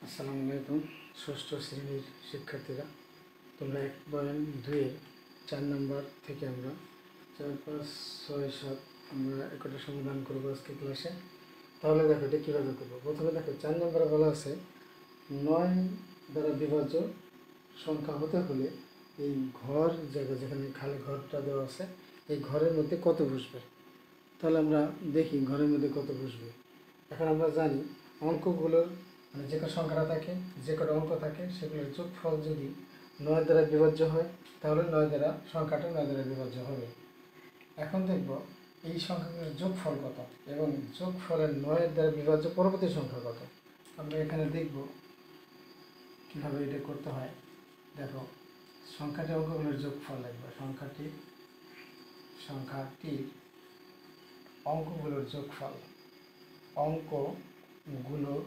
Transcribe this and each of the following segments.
আসসালামু আলাইকুম। ষষ্ঠ শ্রেণীর শিক্ষার্থীরা, তোমরা 1.2 4 নম্বর থেকে আমরা 4, 5, 6, 7 আমরা একটা সমাধান করবো আজকে ক্লাসে। তাহলে দেখো এটা কীভাবে করবো। প্রথমে দেখো 4 নম্বরে বলা আছে 9 দ্বারা বিভাজ্য সংখ্যা হতে হলে এই ঘর জায়গা যেখানে খালি ঘরটা দেওয়া আছে এই ঘরের মধ্যে কত বসবে। তাহলে আমরা দেখি ঘরের মধ্যে কত বসবে। এখন আমরা জানি অঙ্কগুলোর যে কোনো সংখ্যাটা থাকে, যে কোনো অঙ্ক থাকে, সেগুলোর যোগফল যদি 9 দ্বারা বিভাজ্য হয় তাহলে 9 দ্বারা সংখ্যাটা 9 দ্বারা বিভাজ্য হবে। এখন দেখব এই সংখ্যাগুলোর যোগফল কত এবং যোগফলের 9 দ্বারা বিভাজ্য পরবর্তী সংখ্যা কত। আমরা এখানে দেখব কীভাবে এটা করতে হয়। দেখো, সংখ্যাটি অঙ্কগুলোর যোগফল লিখবে। সংখ্যাটির অঙ্কগুলোর যোগফল, অঙ্কগুলোর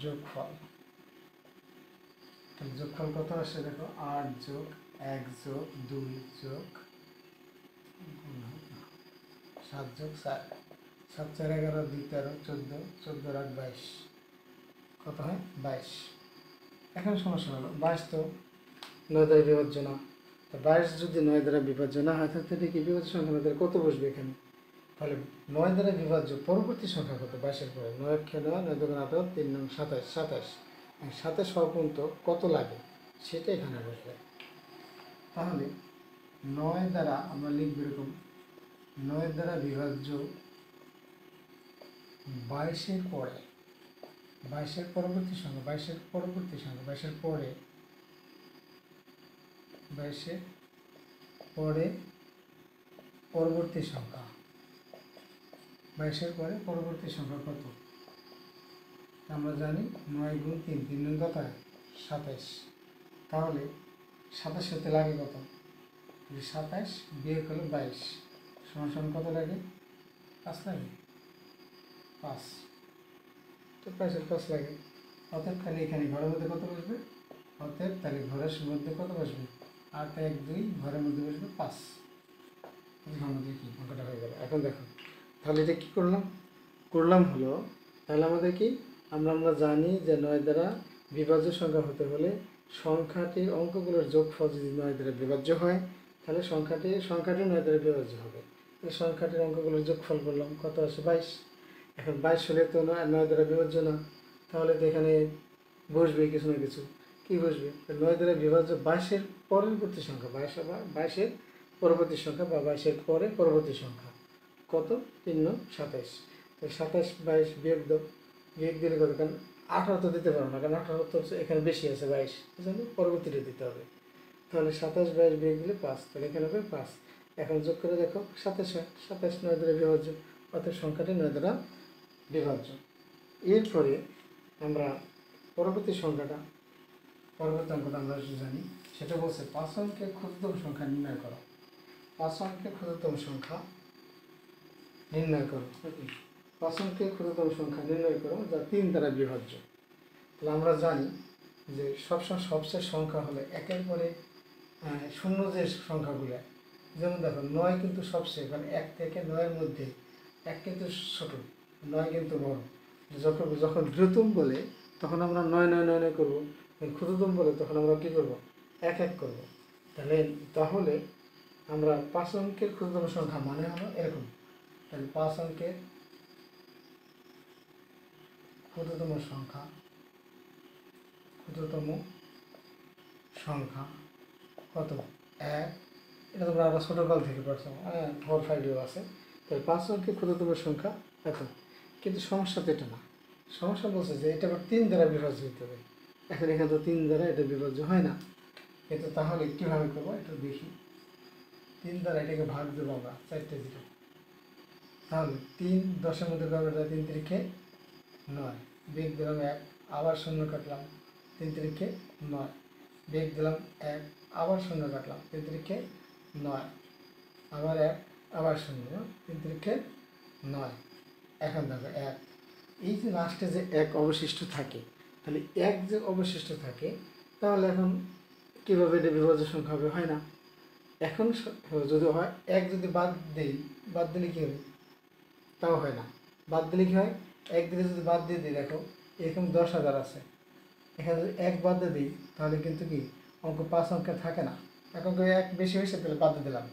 যোগফল। তাহলে যোগফল কত আসে দেখো, 8 যোগ 1 যোগ 2 যোগ 7 যোগ 4, 7 4 11 2 13 14, 14 8 22, কত হয় 22। এখন সমস্যা হলো 22 তো 9 দ্বারা বিভাজ্য না। তো 22 যদি 9 দ্বারা বিভাজ্য না হয় তাহলে এটা কি বিভাজ্য সংখ্যা আমাদের কত বসবে এখানে। তাহলে 9 দ্বারা বিভাজ্য পরবর্তী সংখ্যা কত, 22-এর পরে 9 খেয়ে 9 9 2 18 3 9 27, 27 হওয়া পর্যন্ত কত লাগে সেটা এখানে বসবে। তাহলে 9 দ্বারা আমরা লিখব এরকম, 9 দ্বারা বিভাজ্য 22-এর পরে, 22-এর পরবর্তী সংখ্যা, 22-এর পরবর্তী সংখ্যা, 22-এর পরে, 22-এর পরে পরবর্তী সংখ্যা, 22-এর পরে পরবর্তী সংখ্যা কত আমরা জানি 9 গুণ 3, 3 গুণ কত হয় 27। তাহলে 27 হতে লাগে কত, 27 বিয়োগ হলো 22 সমান কত লাগে 5 লাগে, 5। তো 5 লাগে। অতএব তাহলে এখানে ঘরের মধ্যে কত বসবে, অতএব তাহলে ঘরের মধ্যে কত বসবে 8 1 2, ঘরের মধ্যে বসবে 5। আমাদের কি অঙ্কটা হয়ে গেল। এখন দেখো তাহলে এটা কী করলাম হলো, তাহলে আমাদের কি আমরা জানি যে 9 দ্বারা বিভাজ্য সংখ্যা হতে হলে সংখ্যাটির অঙ্কগুলোর যোগফল যদি 9 দ্বারা বিভাজ্য হয় তাহলে সংখ্যাটি 9 দ্বারা বিভাজ্য হবে। এই সংখ্যাটির অঙ্কগুলোর যোগফল করলাম, কত আসে 22। এখন 22 হলে তো 9 দ্বারা বিভাজ্য না, তাহলে তো এখানে বসবে কিছু না কিছু। কী বসবে, 9 দ্বারা বিভাজ্য 22-এর পরবর্তী সংখ্যা, 22-এর পরবর্তী সংখ্যা বা 22-এর পরে পরবর্তী সংখ্যা কত, 3 9 27। তো 27 22 বিয়োগ দাও, বিয়োগ দিলে কত, কারণ 18 তো দিতে পারো না, কারণ 18 তো এখানে বেশি আছে 22, বুঝলেন, পরবর্তীটা দিতে হবে। তাহলে 27 22 বিয়োগ দিলে 5, তাহলে এখানে হবে 5। এখন যোগ করে দেখো 27 হয়, 27 9 দ্বারা বিভাজ্য, অর্থাৎ সংখ্যাটি 9 দ্বারা বিভাজ্য। এরপরে আমরা পরবর্তী অঙ্কটা আমরা জানি, সেটা বলছে 5 অঙ্কের ক্ষুদ্রতম সংখ্যা নির্ণয় করো। 5 অঙ্কের ক্ষুদ্রতম সংখ্যা নির্ণয় করো। 5 অঙ্কের ক্ষুদ্রতম সংখ্যা নির্ণয় করো যা 3 দ্বারা বিভাজ্য। তাহলে আমরা জানি যে সবচেয়ে সংখ্যা হলে একের পরে শূন্য যে সংখ্যাগুলো, যেমন দেখো 9 কিন্তু সবচেয়ে, কারণ 1 থেকে 9-এর মধ্যে 1 কিন্তু ছোটো, 9 কিন্তু বড়। যখন দ্রুতম বলে তখন আমরা 9 9 9 9 করবো, ক্ষুদ্রতম বলে তখন আমরা কী করবো 1 1 করবো। তাহলে আমরা 5 অঙ্কের ক্ষুদ্রতম সংখ্যা মানে হলো এরকম। তাহলে 5 অঙ্কের ক্ষুদ্রতম সংখ্যা কত, 1। এটা তোমরা আরও ছোটোকাল থেকে পারছো, 4 5-এও আছে। তাহলে 5 অঙ্কের ক্ষুদ্রতম সংখ্যা এত। কিন্তু সমস্যা তো এটা না, সমস্যা বলছে যে এটা আবার 3 দ্বারা বিভাজ্য হতে হবে। এখন এখানে তো 3 দ্বারা এটা বিভাজ্য হয় না, কিন্তু তাহলে কীভাবে করবো একটু দেখি। 3 দ্বারা এটাকে ভাগ দেবো আমরা 4টে 0, তাহলে 3 10-এর মধ্যে করবো, 3 3 9, বিয়োগ দিলাম 1, আবার শূন্য কাটলাম, 3 3 9, বিয়োগ দিলাম 1, আবার শূন্য কাটলাম, 3 3 9, আবার 1, আবার শূন্য, 3 3 9। এখন দেখো 1, এই যে লাস্টে যে 1 অবশিষ্ট থাকে, তাহলে 1 যে অবশিষ্ট থাকে, তাহলে এখন কীভাবে এটা বিভাজ্য সংখ্যা হবে, হয় না। এখন যদি হয় 1 যদি বাদ দিলে কী হবে, তাও হয় না। বাদ দিলে কী হয়, 1 দিলে যদি বাদ দিয়ে দিই, দেখো এরকম 10,000 আছে, এখানে যদি 1 বাদ দিয়ে দিই তাহলে কিন্তু কি অঙ্ক 5 অঙ্কের থাকে না। এখন তো 1 বেশি হয়েছে, তাহলে বাদ দিয়ে দিলাম।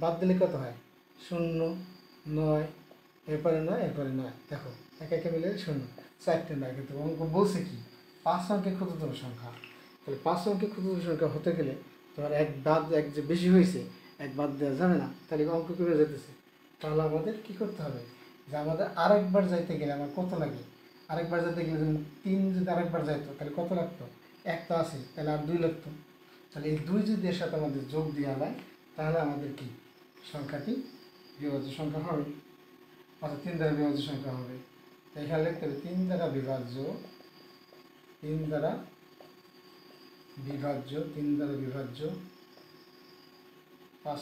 বাদ দিলে কত হয়? 0, 9, এরপরে 9, এরপরে 9। দেখো একে একে মিলে 0, 4টে 9। কিন্তু অঙ্ক বলছে কি 5 অঙ্কের ক্ষুদ্রতম সংখ্যা। তাহলে 5 অঙ্কের ক্ষুদ্রতম সংখ্যা হতে গেলে তোমার এক যে বেশি হয়েছে 1 বাদ দেওয়া যাবে না, তাহলে অঙ্ক করে যেতেছে। তাহলে আমাদের কি করতে হবে, যে আমাদের আরেকবার যাইতে গেলে আমার কত লাগে? আরেকবার যেতে গেলে যেমন 3 যদি আরেকবার যাইতো তাহলে কত লাগতো? 1 তো আছে, তাহলে আর 2 লাগতো। তাহলে এই 2 যদি এর সাথে আমাদের যোগ দেওয়া হয় তাহলে আমাদের কি সংখ্যাটি বিভাজ্য সংখ্যা হবে, অর্থাৎ 3 দ্বারা বিভাজ্য সংখ্যা হবে। এখানে লিখতে হবে 3 দ্বারা বিভাজ্য, 3 দ্বারা বিভাজ্য, 3 দ্বারা বিভাজ্য 5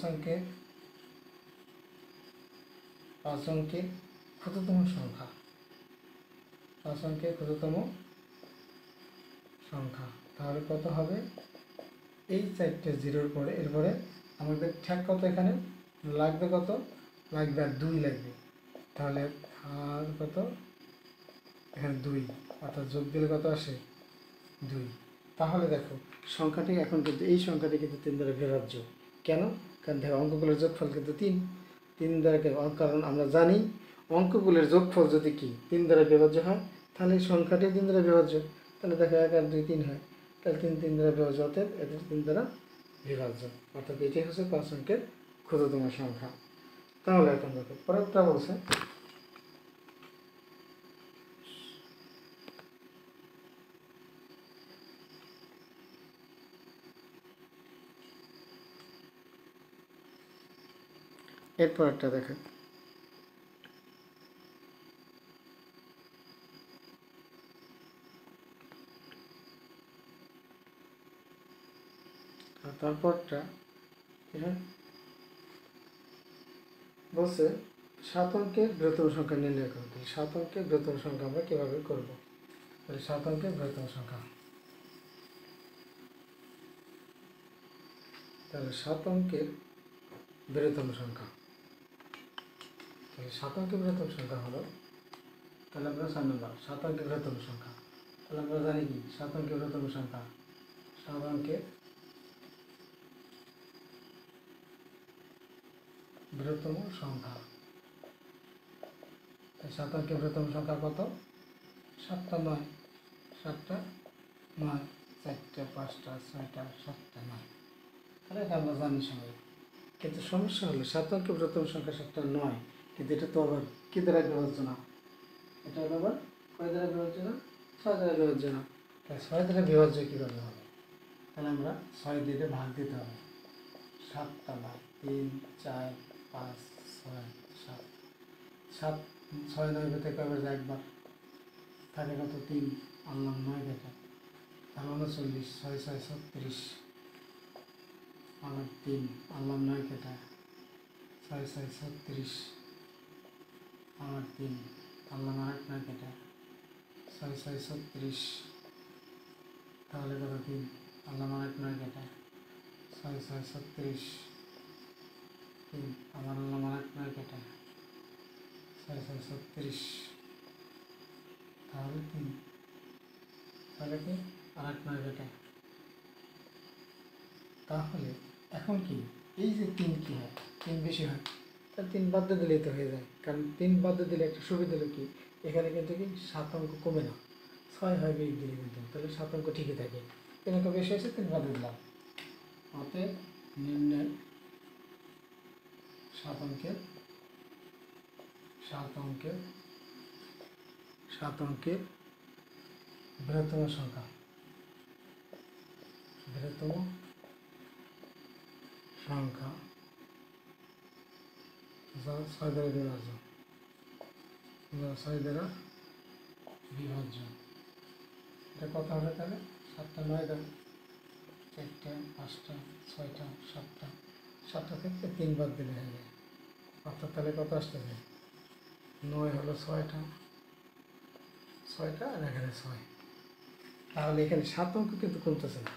অঙ্কের ক্ষুদ্রতম সংখ্যা, 5 অঙ্কের ক্ষুদ্রতম সংখ্যা। তাহলে কত হবে? এই 4টে জিরোর পরে এরপরে আমাদের ঠেক কত? এখানে লাগবে কত? লাগবে আর 2 লাগবে। তাহলে আর কত? এখানে 2, অর্থাৎ যোগ দিলে কত আসে? 2। তাহলে দেখো সংখ্যাটি এখন কিন্তু এই সংখ্যাটি কিন্তু 3 দ্বারা বিভাজ্য। কেন? কারণ দেখো অঙ্কগুলোর যোগফল কিন্তু 3 দ্বারা, কারণ আমরা জানি অঙ্কগুলোর যোগফল যদি কি 3 দ্বারা বিভাজ্য হয় তাহলে এই সংখ্যাটি 3 দ্বারা বিভাজ্য। তাহলে দেখো 1 আর 2 3 হয়, তাহলে 3 দ্বারা বিভাজ্য, অর্থাৎ এদের 3 দ্বারা বিভাজ্য, অর্থাৎ এটি হচ্ছে 5 অঙ্কের ক্ষুদ্রতম সংখ্যা। তাহলে এখন দেখো পরেরটা বলছে এরপরেরটা দেখো, আর তারপরটা এটা বলছে 7 অঙ্কের বৃহত্তম সংখ্যা নির্ণয় করো। তাহলে 7 অঙ্কের বৃহত্তম সংখ্যা আমরা কীভাবে করবো? তাহলে 7 অঙ্কের বৃহত্তম সংখ্যা, তাহলে 7 অঙ্কের বৃহত্তম সংখ্যা, তাহলে 7 অঙ্কের বৃহত্তম সংখ্যা হলো, তাহলে আমরা 4 নম্বর 7 অঙ্কের বৃহত্তম সংখ্যা। তাহলে আমরা জানি কি 7 অঙ্কের বৃহত্তম সংখ্যা, 7 অঙ্কের বৃহত্তম সংখ্যা। 7 অঙ্কের বৃহত্তম সংখ্যা কত? 7টা 9, 7টা 9, 4টা 5টা 6টা 7টা 9। তাহলে এটা আমরা জানি সবাই। কিন্তু সমস্যা হলো 7 অঙ্কের বৃহত্তম সংখ্যা 7টা 9, কিন্তু এটা তো আবার কি দ্বারা বিভাজ্য না, এটা আবার কয় দ্বারা বিভাজ্য না? 6 দ্বারা বিভাজ্য না। তাই 6 দ্বারা বিভাজ্য কীভাবে হবে? তাহলে আমরা 6 দিয়ে ভাগ দিতে হবে। 7টা 9, 3 4 5 6 7, 7 6 9 ভেতরে কয়বার যায়? একবার। থাকে কত? 3, আনলাম 9 কেটে, তাহলে 39, 6 6 36, আবার 3, আনলাম 9 কেটে, 6 6 36, আবার 3, আনলাম আর 9 কেটে, 6 6 36, তাহলে কত? 3, আনলাম আর 9 কেটে, 6 6 36, 3, আবার আনলাম আর 9 কেটে, 6 6 36, তাহলে 3, তাহলে কি আর 9 কেটে। তাহলে এখন কি এই যে 3 কি হয়? 3 বেশি হয়, তাহলে 3 বাদ দিয়ে দিলেই তো হয়ে যায়। কারণ 3 বাদ দিয়ে দিলে একটা সুবিধা হলো কি, এখানে কিন্তু কি 7 অঙ্ক কমে না, 6 হয় বেশি দিলে কিন্তু, তাহলে 7 অঙ্ক ঠিকই থাকে। 3 অঙ্ক বেশি হয়েছে, 3 বাদ দিয়ে দিলাম। অতএব নির্ণয় 7 অঙ্কের 7 অঙ্কের বৃহত্তম সংখ্যা, বৃহত্তম সংখ্যা যা 6 দ্বারা বিভাজ্য, যা 6 দ্বারা বিভাজ্য। এটা কত হবে তাহলে? 7টা 9 দাও, 4টা 5টা 6টা 7টা, 7টা থেকে 3 বাদ দিলে হয়ে যায়। অর্থাৎ তাহলে কত আসতেছে? 9 হলো 6টা, 6টা আর এখানে 6। তাহলে এখানে 7 অঙ্ক কিন্তু কমতেছে না,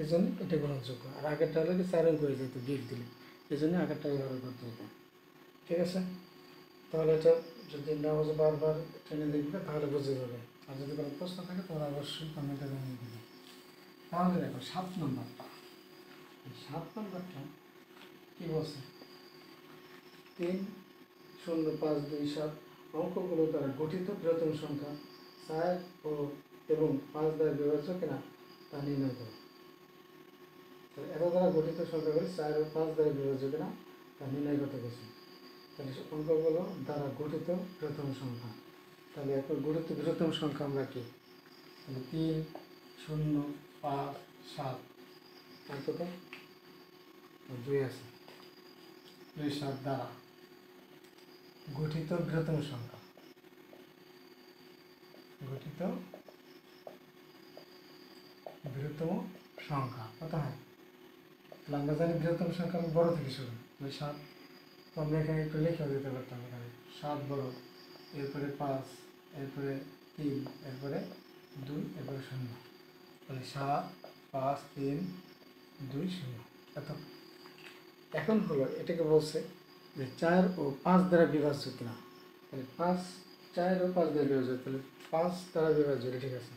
এই জন্য এটা গ্রহণযোগ্য। আর আগেরটা হলে কি 4 অঙ্ক হয়ে যেত বিয়োগ দিলে, এই জন্য আগেরটা এইভাবে করতে হতো। ঠিক আছে? তাহলে এটা যদি না বুঝে বারবার ট্রেনে দেখবে তাহলে বুঝে যাবে। আর যদি কোনো প্রশ্ন থাকে তোমরা অবশ্যই কমেন্টে জানিয়ে দেবে। তাহলে দেখো 7 নম্বরটা, এই 7 নম্বরটা কী বলছে, 3, 0, 5, 2, 7 অঙ্কগুলো দ্বারা গঠিত বৃহত্তম সংখ্যা 4 এবং 5 দ্বারা বিভাজ্য কিনা তা নির্ণয় করো। এত দ্বারা গঠিত সংখ্যাগুলি 4 ও 5 দ্বারা বিভাজ্য কিনা তা নির্ণয় করতে গেছে। তাহলে অঙ্কগুলো দ্বারা গঠিত বৃহত্তম সংখ্যা, তাহলে এখন গঠিত বৃহত্তম সংখ্যা আমরা কি, তাহলে 3, 0, 5, 7 অন্তত 2 আছে, 2, 7 দ্বারা গঠিত বৃহত্তম সংখ্যা, গঠিত বৃহত্তম সংখ্যা কত হয়? তাহলে আমরা জানি বৃহত্তম সংখ্যা বড় থেকে শুরু, ওই 7 তো আমরা এখানে একটু লিখেও দিতে পারতাম, এখানে 7 বড়, এরপরে 5, এরপরে 3, এরপরে 2, এরপরে 0, তাহলে 7, 5, 3, 2, 0 এত। এখন হলো এটাকে বলছে যে 4 ও 5 দ্বারা বিভাজ্য কিনা, তাহলে 4 ও 5 দ্বারা বিভাজ্য, তাহলে 5 দ্বারা বিভাজ্য, ঠিক আছে।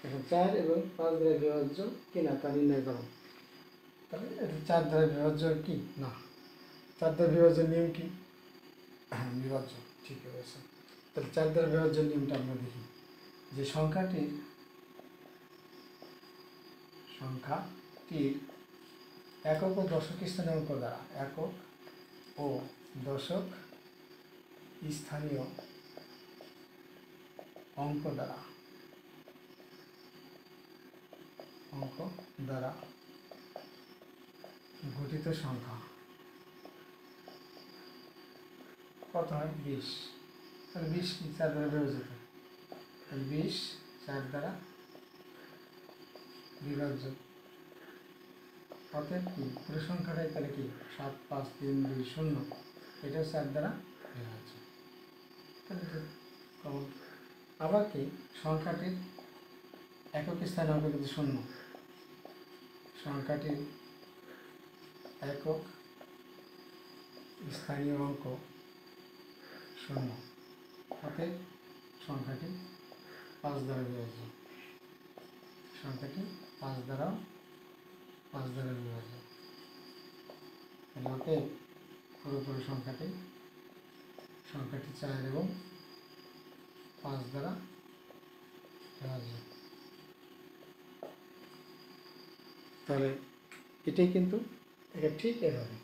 এখন 4 এবং 5 দ্বারা বিভাজ্য কিনা তা নির্ণয় করো। তাহলে এটা 4 দ্বারা বিভাজ্য কি না, 4 দ্বারা বিভাজ্যের নিয়ম কি? হ্যাঁ, বিভাজ্য, ঠিক আছে। তাহলে 4 দ্বারা বিভাজ্যের নিয়মটা আমরা দেখি, যে সংখ্যাটির একক ও দশক স্থানীয় অঙ্ক দ্বারা, একক ও দশক স্থানীয় অঙ্ক দ্বারা গঠিত সংখ্যা কত হয়? 20। তাহলে 20 কি 4 দ্বারা বিভাজিত, তাহলে 20 4 দ্বারা বিভাজ্য, অতএব কি পুরো সংখ্যাটাই তাহলে কি 7, 5, 3, 2, 0, এটাও 4 দ্বারা বিভাজ্য। তাহলে কমন। আবার কি সংখ্যাটির একক স্থানীয় অঙ্ক কিন্তু 0, সংখ্যাটির একক স্থানীয় অঙ্ক 0, অতএব সংখ্যাটি 5 দ্বারা বিভাজ্য, সংখ্যাটি 5 দ্বারা বিভাজ্য, অতএব পুরোপুরি সংখ্যাটি 4 এবং 5 দ্বারা বিভাজ্য। তাহলে এটাই কিন্তু এটা ঠিক এভাবে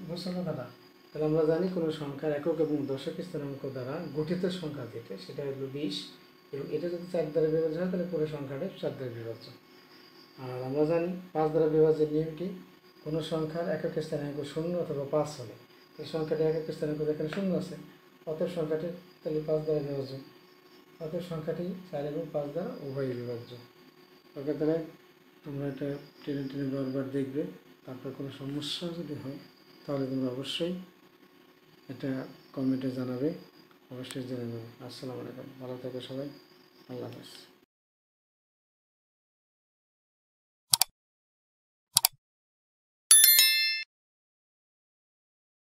বুঝছো কথাটা। তাহলে আমরা জানি কোনো সংখ্যার একক এবং দশক স্থানাঙ্ক দ্বারা গঠিত সংখ্যা যেটা, সেটা হলো 20, এবং এটা যদি 4 দ্বারা বিভাজ্য হয় তাহলে পুরো সংখ্যাটা 4 দ্বারা বিভাজ্য। আর আমরা জানি 5 দ্বারা বিভাজ্যের নিয়ম কি, কোনো সংখ্যার একক স্থানাঙ্ক 0 অথবা 5 হলে এই সংখ্যাটি একক স্থানাঙ্ক যেখানে 0 আছে, অতএব সংখ্যাটি তাহলে 5 দ্বারা বিভাজ্য, অতএব সংখ্যাটি 4 এবং 5 দ্বারা উভয়ই বিভাজ্য। ওকে, তাহলে তোমরা এটা টেনে বারবার দেখবে, তারপর কোনো সমস্যা যদি হয় তাহলে তোমরা অবশ্যই এটা কমেন্টে জানাবে, অবশ্যই জেনে নেবে। আসসালামু আলাইকুম, ভালো থেকো সবাই, আল্লাহ হাফেজ।